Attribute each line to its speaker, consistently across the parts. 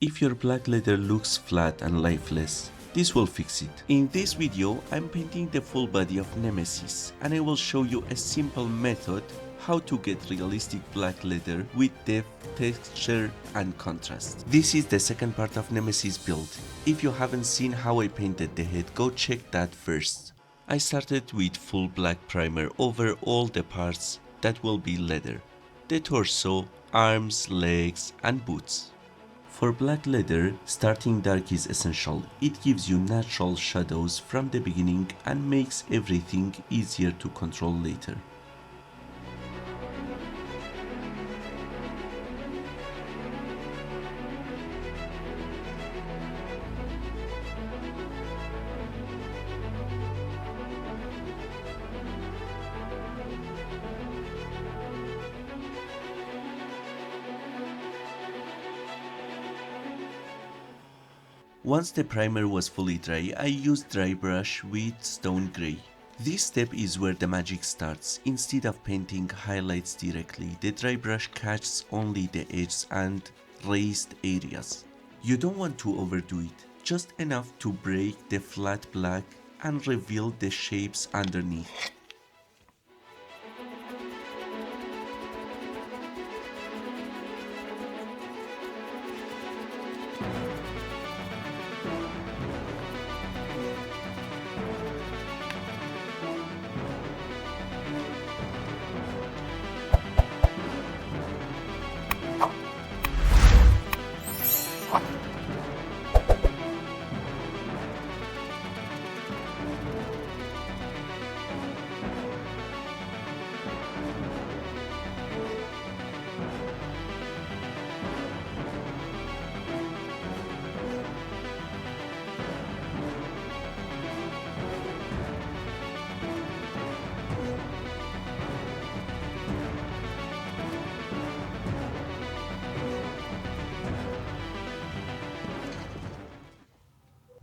Speaker 1: If your black leather looks flat and lifeless, this will fix it. In this video, I'm painting the full body of Nemesis, and I will show you a simple method how to get realistic black leather with depth, texture and contrast. This is the second part of Nemesis build. If you haven't seen how I painted the head, go check that first. I started with full black primer over all the parts that will be leather: the torso, arms, legs and boots. For black leather, starting dark is essential. It gives you natural shadows from the beginning and makes everything easier to control later. Once the primer was fully dry, I used dry brush with stone grey. This step is where the magic starts. Instead of painting highlights directly, the dry brush catches only the edges and raised areas. You don't want to overdo it, just enough to break the flat black and reveal the shapes underneath.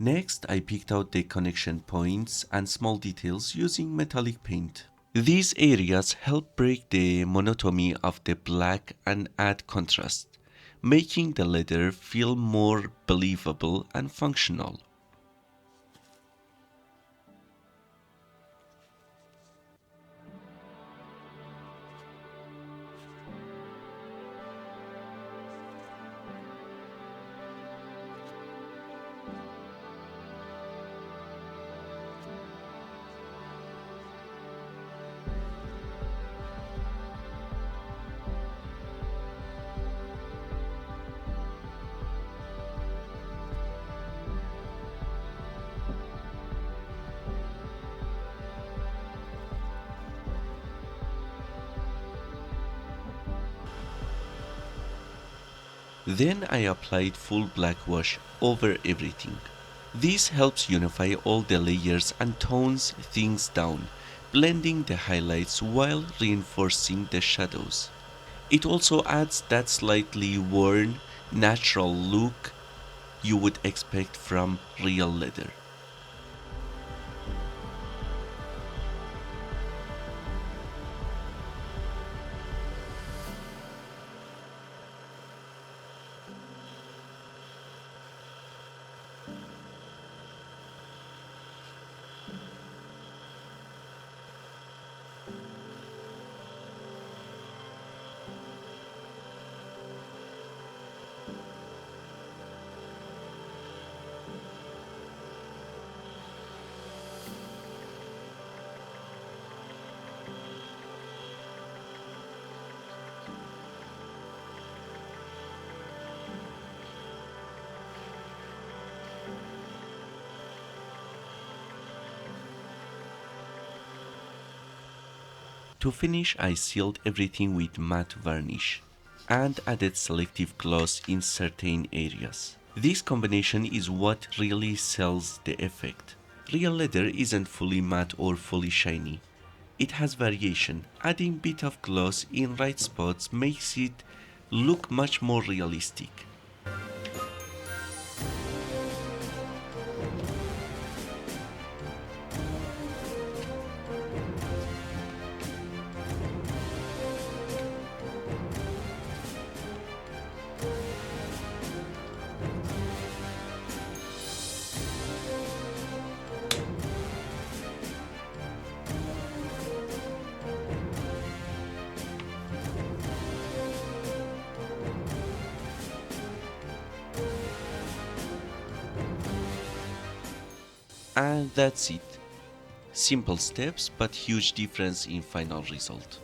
Speaker 1: Next, I picked out the connection points and small details using metallic paint. These areas help break the monotony of the black and add contrast, making the leather feel more believable and functional. Then I applied full black wash over everything. This helps unify all the layers and tones things down, blending the highlights while reinforcing the shadows. It also adds that slightly worn, natural look you would expect from real leather. To finish, I sealed everything with matte varnish and added selective gloss in certain areas. This combination is what really sells the effect. Real leather isn't fully matte or fully shiny. It has variation. Adding bit of gloss in right spots makes it look much more realistic. And that's it. Simple steps but huge difference in final result.